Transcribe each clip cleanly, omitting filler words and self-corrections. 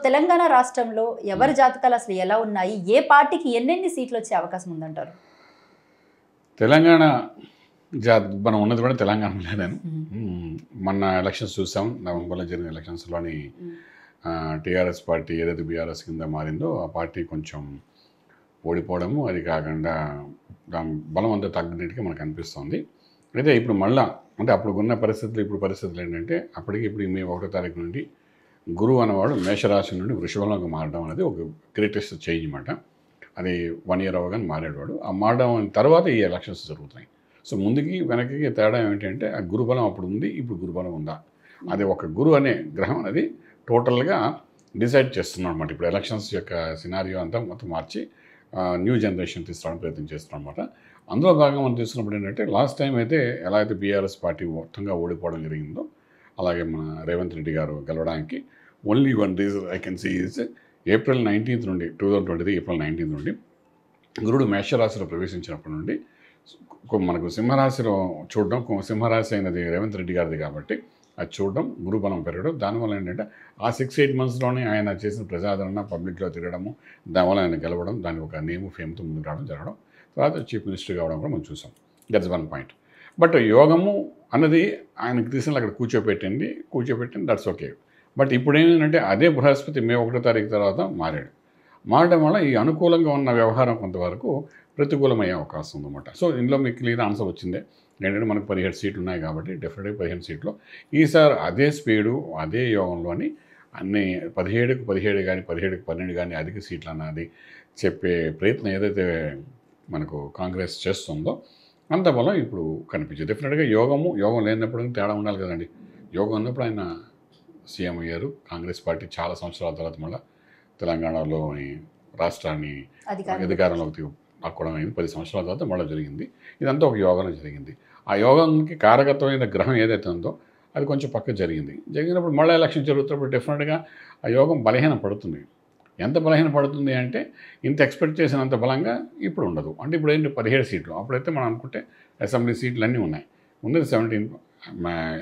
తెలంగాణ రాష్ట్రంలో ఎవరి జాతకాలు అసలు ఎలా ఉన్నాయి, ఏ పార్టీకి ఎన్నెన్ని సీట్లు వచ్చే అవకాశం ఉందంటారు? తెలంగాణ మనం ఉన్నది కూడా తెలంగాణలో. నేను మొన్న ఎలక్షన్స్ చూసాం. నవంబర్లో జరిగిన ఎలక్షన్స్లోని టీఆర్ఎస్ పార్టీ ఏదైతే బీఆర్ఎస్ కింద మారిందో ఆ పార్టీ కొంచెం ఓడిపోవడము, అది కాకుండా దాని బలం అంతా తగ్గినట్టుగా మనకు అనిపిస్తుంది. అయితే ఇప్పుడు మళ్ళా అంటే అప్పుడు ఉన్న పరిస్థితులు ఇప్పుడు పరిస్థితులు ఏంటంటే అప్పటికి ఇప్పుడు మే 1వ తారీఖు నుండి గురువు అనేవాడు మేషరాశి నుండి వృషభంలోకి మారడం అనేది ఒక గ్రేటెస్ట్ చేంజ్ అన్నమాట. అది 1 ఇయర్ అవగానే మారేవాడు. ఆ మారడం తర్వాత ఈ ఎలక్షన్స్ జరుగుతున్నాయి. సో ముందుకి వెనక్కి తేడా ఏంటంటే ఆ గురుబలం అప్పుడు ఉంది, ఇప్పుడు గురుబలం ఉందా, అది ఒక గురువు అనే గ్రహం అనేది టోటల్గా డిసైడ్ చేస్తున్నాం అనమాట. ఇప్పుడు ఎలక్షన్స్ యొక్క సినారియో అంతా మొత్తం మార్చి న్యూ జనరేషన్ తీసుకురావడం ప్రయత్నం చేస్తున్నాం అనమాట. అందులో భాగంగా మనం తీసుకున్నప్పుడు ఏంటంటే లాస్ట్ టైం అయితే ఎలా అయితే బీఆర్ఎస్ పార్టీ మొత్తంగా ఓడిపోవడం జరిగిందో అలాగే మన రేవంత్ రెడ్డి గారు గెలవడానికి only one reason I can see is April 19th నుండి 2023 ఏప్రిల్ 19th నుండి గురుడు మేషరాశిలో ప్రవేశించినప్పటి నుండి మనకు సింహరాశిలో చూడడం, సింహరాశి అయినది రేవంత్ రెడ్డి గారిది కాబట్టి అది చూడడం, గురుబలం పెరగడం, దానివల్ల ఏంటంటే ఆ 6-8 monthsలోనే ఆయన చేసిన ప్రజాదరణ పబ్లిక్లో తిరగడము, దానివల్ల ఆయన గెలవడం, దానికి ఒక నేమ్ ఫేమ్తో ముందుకు రావడం జరగడం, తర్వాత చీఫ్ మినిస్టర్ కావడం కూడా మనం చూసాం. That's one point. బట్ యోగము అన్నది ఆయనకు తీసుకుని అక్కడ కూర్చోపెట్టింది, దట్స్ ఓకే. బట్ ఇప్పుడు ఏంటంటే అదే బృహస్పతి మే 1వ తారీఖు తర్వాత మారాడు. మారడం వల్ల ఈ అనుకూలంగా ఉన్న వ్యవహారం కొంతవరకు ప్రతికూలమయ్యే అవకాశం ఉందన్నమాట. సో ఇందులో మీకు క్లియర్ ఆన్సర్ వచ్చిందే. ఏంటంటే మనకు 17 సీట్లు ఉన్నాయి కాబట్టి డెఫినెట్గా 15 సీట్లు ఈసారి అదే స్పీడు అదే యోగంలోని అన్ని 17కు 17 కానీ 17కు 12 కానీ అధిక సీట్లు అన్నది చెప్పే ప్రయత్నం ఏదైతే మనకు కాంగ్రెస్ చేస్తుందో అంత బలం ఇప్పుడు కనిపించింది. డెఫినెట్గా యోగం లేనప్పుడు తేడా ఉండాలి కదండి. యోగం ఉన్నప్పుడు ఆయన సీఎం అయ్యారు. కాంగ్రెస్ పార్టీ చాలా సంవత్సరాల తర్వాత మళ్ళీ తెలంగాణలోని రాష్ట్రాన్ని అధికారంలోకి లాక్కోవడం అయింది. 10 సంవత్సరాల తర్వాత మళ్ళీ జరిగింది. ఇదంతా ఒక యోగంలో జరిగింది. ఆ యోగానికి కారకత్వమైన గ్రహం ఏదైతే ఉందో అది కొంచెం పక్క జరిగినప్పుడు మళ్ళీ ఎలక్షన్ జరుగుతున్నప్పుడు డెఫినెట్గా ఆ యోగం బలహీన పడుతుంది. ఎంత బలహీన పడుతుంది అంటే ఇంత ఎక్స్పెక్ట్ చేసినంత బలంగా ఇప్పుడు ఉండదు. అంటే ఇప్పుడు ఏంటి 17 సీట్లు, అప్పుడైతే మనం అనుకుంటే అసెంబ్లీ సీట్లు అన్నీ ఉన్నాయి, ఉన్నది 17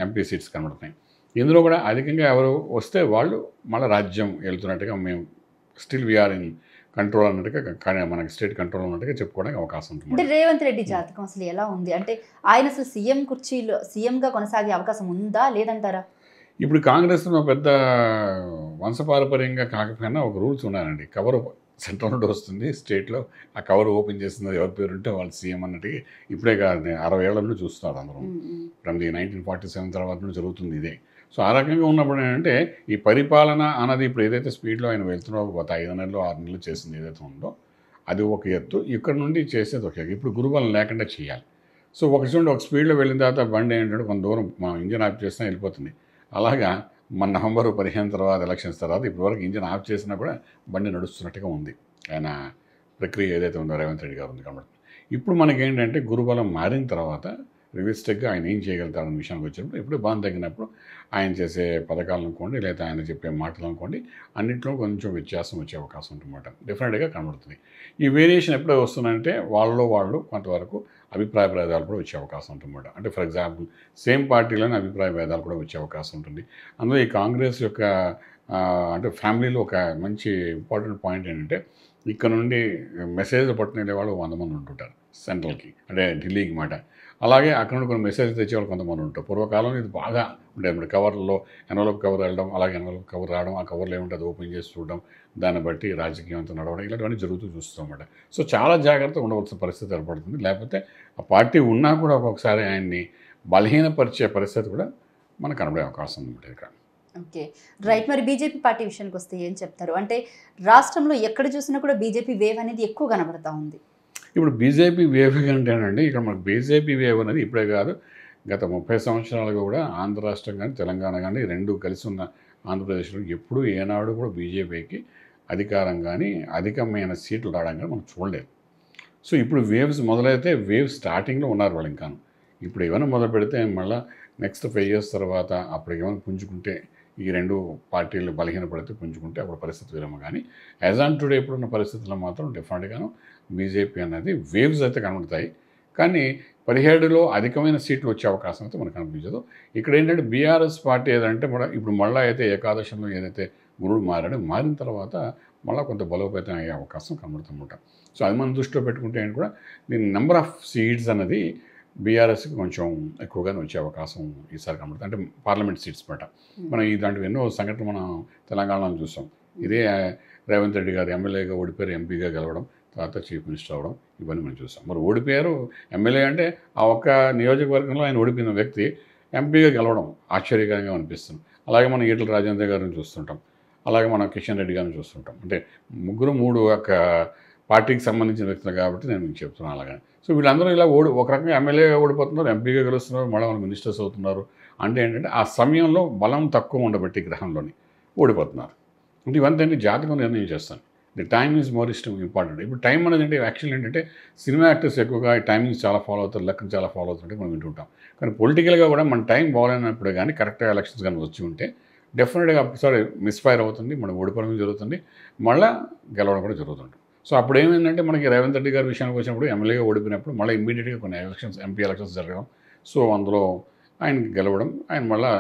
ఎంపీ సీట్స్ కనబడుతున్నాయి. ఇందులో కూడా అధికంగా ఎవరు వస్తే వాళ్ళు మళ్ళీ రాజ్యం వెళ్తున్నట్టుగా మేము స్టిల్ వీఆర్ ఇన్ కంట్రోల్ అన్నట్టుగా కానీ మనకి స్టేట్ కంట్రోల్ ఉన్నట్టుగా చెప్పుకోవడానికి అవకాశం ఉంటుంది. అంటే రేవంత్ రెడ్డి జాతకం అసలు ఎలా ఉంది? అంటే ఆయన అసలు సీఎం కుర్చీలో సీఎంగా కొనసాగే అవకాశం ఉందా లేదంటారా? ఇప్పుడు కాంగ్రెస్లో పెద్ద వంశపారపర్యంగా కాకపోయినా ఒక రూల్స్ ఉన్నాయండి. కవర్ సెంట్రల్ నుండి వస్తుంది, స్టేట్లో ఆ కవర్ ఓపెన్ చేస్తుంది ఎవరి పేరు ఉంటే వాళ్ళు సీఎం అన్నట్టుగా ఇప్పుడే కాదు 60 ఏళ్ల నుండి చూస్తున్నారు అందరూ. ఫ్రమ్ ది 1947 తర్వాత నుండి జరుగుతుంది ఇదే. సో ఆ రకంగా ఉన్నప్పుడు ఏంటంటే ఈ పరిపాలన అన్నది ఇప్పుడు ఏదైతే స్పీడ్లో ఆయన వెళ్తున్నారో గత 5 నెలలు 6 నెలలు చేసింది ఏదైతే ఉందో అది ఒక ఎత్తు, ఇక్కడ నుండి చేసేది ఒక ఇప్పుడు గురుబలం లేకుండా చేయాలి. సో ఒక చూడండి ఒక స్పీడ్లో వెళ్ళిన తర్వాత బండి ఏంటంటే కొంత దూరం మనం ఇంజిన్ ఆఫ్ చేసినా వెళ్ళిపోతుంది. అలాగా మన నవంబర్ 15 తర్వాత ఎలక్షన్స్ తర్వాత ఇప్పటివరకు ఇంజిన్ ఆఫ్ చేసినా కూడా బండి నడుస్తున్నట్టుగా ఉంది. ఆయన ప్రక్రియ ఏదైతే ఉందో రేవంత్ రెడ్డి గారు ఉంది కాబట్టి ఇప్పుడు మనకేంటంటే గురుబలం మారిన తర్వాత రియలిస్టిక్గా ఆయన ఏం చేయగలుగుతారన్న విషయానికి వచ్చినప్పుడు ఎప్పుడు బాగా తగ్గినప్పుడు ఆయన చేసే పథకాలు అనుకోండి లేదా ఆయన చెప్పే మాటలు అనుకోండి అన్నింటిలో కొంచెం వ్యత్యాసం వచ్చే అవకాశం ఉంటుందన్నమాట. డెఫినెట్గా కనబడుతుంది. ఈ వేరియేషన్ ఎప్పుడో వస్తుందంటే వాళ్ళు కొంతవరకు అభిప్రాయ భేదాలు కూడా వచ్చే అవకాశం ఉంటుందన్నమాట. అంటే ఫర్ ఎగ్జాంపుల్ సేమ్ పార్టీలోనే అభిప్రాయ భేదాలు కూడా వచ్చే అవకాశం ఉంటుంది. అందులో ఈ కాంగ్రెస్ యొక్క అంటే ఫ్యామిలీలో ఒక మంచి ఇంపార్టెంట్ పాయింట్ ఏంటంటే ఇక్కడ నుండి మెసేజ్లు పట్టుకునే వాళ్ళు 100 మంది ఉంటుంటారు సెంట్రల్కి, అంటే ఢిల్లీకి మాట. అలాగే అక్కడ నుండి కొన్ని మెసేజ్ తెచ్చేవాళ్ళు కొంతమంది ఉంటారు. పూర్వకాలంలో ఇది బాగా ఉండేది. కవర్లో ఎన్వలప్ కవర్ వెళ్ళడం, అలాగే ఎన్వలప్ కవర్ రావడం, ఆ కవర్లో ఏముంటే అది ఓపెన్ చేసి చూడడం, దాన్ని బట్టి రాజకీయం అంతా నడవడం, ఇలాంటివన్నీ జరుగుతూ చూస్తాం అన్నమాట. సో చాలా జాగ్రత్తగా ఉండవలసిన పరిస్థితి ఏర్పడుతుంది. లేకపోతే ఆ పార్టీ ఉన్నా కూడా ఒక్కొక్కసారి ఆయన్ని బలహీనపరిచే పరిస్థితి కూడా మనకు కనబడే అవకాశం ఉంది ఇక్కడ. Okay, right. మరి బీజేపీ పార్టీ విషయానికి వస్తే ఏం చెప్తారు? అంటే రాష్ట్రంలో ఎక్కడ చూసినా కూడా బీజేపీ వేవ్ అనేది ఎక్కువ కనబడతా ఉంది. ఇప్పుడు బీజేపీ వేవ్ అంటేనండి ఇక్కడ మనకు బీజేపీ వేవ్ అనేది ఇప్పుడే కాదు, గత 30 సంవత్సరాలుగా కూడా ఆంధ్ర రాష్ట్రం కానీ తెలంగాణ కానీ రెండు కలిసి ఉన్న ఆంధ్రప్రదేశ్లో ఎప్పుడూ ఏనాడు కూడా బీజేపీకి అధికారం కానీ అధికమైన సీట్లు రావడం కానీ మనం చూడలేదు. సో ఇప్పుడు వేవ్స్ మొదలైతే వేవ్ స్టార్టింగ్లో ఉన్నారు వాళ్ళు. ఇంకా ఇప్పుడు ఏమైనా మొదలు పెడితే మళ్ళీ నెక్స్ట్ 5 years తర్వాత అప్పుడు ఏమైనా పుంజుకుంటే ఈ రెండు పార్టీలు బలహీనపడితే పుంజుకుంటే అప్పుడు పరిస్థితి వేరేమో. కానీ యాజ్ ఆన్ టుడే ఇప్పుడున్న పరిస్థితుల్లో మాత్రం డెఫినెట్గాను బీజేపీ అనేది వేవ్స్ అయితే కనబడతాయి. కానీ 17లో అధికమైన సీట్లు వచ్చే అవకాశం అయితే మనకు కనిపించదు. ఇక్కడ ఏంటంటే బీఆర్ఎస్ పార్టీ ఏదంటే ఇప్పుడు మళ్ళీ అయితే ఏకాదశంలో ఏదైతే గురుడు మారాడు. మారిన తర్వాత మళ్ళీ కొంత బలోపేతం అయ్యే అవకాశం కనబడుతుందన్నమాట. సో అది మనం దృష్టిలో పెట్టుకుంటే కూడా దీని నెంబర్ ఆఫ్ సీట్స్ అనేది బీఆర్ఎస్కి కొంచెం ఎక్కువగానే వచ్చే అవకాశం ఈసారి కనబడుతుంది. అంటే పార్లమెంట్ సీట్స్ మాట. మనం ఇలాంటివి ఎన్నో సంఘటనలు మనం తెలంగాణలో చూసాం. ఇదే రేవంత్ రెడ్డి గారు ఎమ్మెల్యేగా ఓడిపోయారు, ఎంపీగా గెలవడం, తర్వాత చీఫ్ మినిస్టర్ అవ్వడం, ఇవన్నీ మనం చూసాం. మరి ఓడిపోయారు ఎమ్మెల్యే అంటే ఆ ఒక్క నియోజకవర్గంలో ఆయన ఓడిపోయిన వ్యక్తి ఎంపీగా గెలవడం ఆశ్చర్యకరంగా అనిపిస్తుంది. అలాగే మనం ఈటల రాజేంద్ర గారిని చూస్తుంటాం, అలాగే మనం కిషన్ రెడ్డి గారిని చూస్తుంటాం. అంటే ముగ్గురు మూడు ఒక పార్టీకి సంబంధించిన వ్యక్తులు కాబట్టి నేను మీకు చెప్తున్నాను అలాగే. సో వీళ్ళందరూ ఇలా ఒక రకంగా ఎమ్మెల్యేగా ఓడిపోతున్నారు, ఎంపీగా గెలుస్తున్నారు, మళ్ళీ మన మినిస్టర్స్ అవుతున్నారు. అంటే ఏంటంటే ఆ సమయంలో బలం తక్కువ ఉండబట్టి గ్రహంలోని ఓడిపోతున్నారు. అంటే ఇవంతా జాతకం నిర్ణయం చేస్తాను. The time is more important. ఇప్పుడు టైం అనేది అంటే యాక్చువల్ ఏంటంటే సినిమా యాక్టర్స్ ఎక్కువగా ఈ టైమింగ్స్ చాలా ఫాలో అవుతారు, లెక్కను చాలా ఫాలో అవుతుంటే మనం వింటుంటాం. కానీ పొలిటికల్గా కూడా మన టైం బాగాలేనప్పుడు కానీ కరెక్ట్గా ఎలక్షన్స్ కానీ వచ్చి ఉంటే డెఫినెట్గా ఒకసారి మిస్ఫైర్ అవుతుంది, మనకు ఓడిపోవడం జరుగుతుంది, మళ్ళీ గెలవడం కూడా జరుగుతుంది. సో అప్పుడు ఏమైందంటే మనకి రేవంత్ రెడ్డి గారి విషయానికి వచ్చినప్పుడు ఎమ్మెల్యేగా ఓడిపోయినప్పుడు మళ్ళీ ఇమ్మీడియట్గా కొన్ని ఎలక్షన్స్, ఎంపీ ఎలక్షన్స్ జరగడం, సో అందులో ఆయనకి గెలవడం, ఆయన మళ్ళీ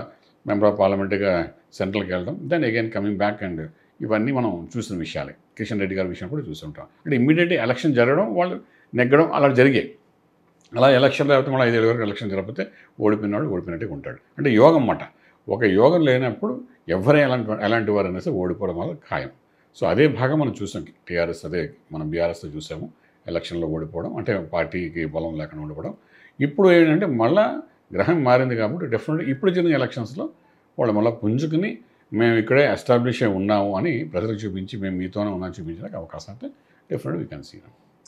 మెంబర్ ఆఫ్ పార్లమెంట్గా సెంట్రల్కి వెళ్ళడం, then again coming back. And ఇవన్నీ మనం చూసిన విషయాలే. కిషన్ రెడ్డి గారి విషయం కూడా చూస్తుంటాం. అంటే ఇమ్మీడియట్గా ఎలక్షన్ జరగడం, వాళ్ళు నెగ్గడం అలా జరిగాయి. అలా ఎలక్షన్ లేకపోతే మళ్ళీ 5 ఏళ్ళ వరకు ఎలక్షన్ జరగకపోతే ఓడిపోయినాడు ఓడిపోయినట్టే ఉంటాడు. అంటే యోగం అన్నమాట. ఒక యోగం లేనప్పుడు ఎవరే ఎలాంటి వారు అనేసి ఓడిపోవడం వల్ల ఖాయం. సో అదే భాగం మనం చూసాం. టీఆర్ఎస్ అదే మనం బీఆర్ఎస్లో చూసాము, ఎలక్షన్లో ఓడిపోవడం, అంటే పార్టీకి బలం లేకుండా ఓడిపోవడం. ఇప్పుడు ఏంటంటే మళ్ళీ గ్రహం మారింది కాబట్టి డెఫినెట్గా ఇప్పుడు జరిగిన ఎలక్షన్స్లో వాళ్ళు మళ్ళీ పుంజుకుని మేము ఇక్కడే ఎస్టాబ్లిష్ అయి ఉన్నాము అని ప్రజలకు చూపించి మేము మీతోనే ఉన్నామని చూపించడానికి అవకాశం అయితే డెఫినెట్గా వీ కెన్ సీ.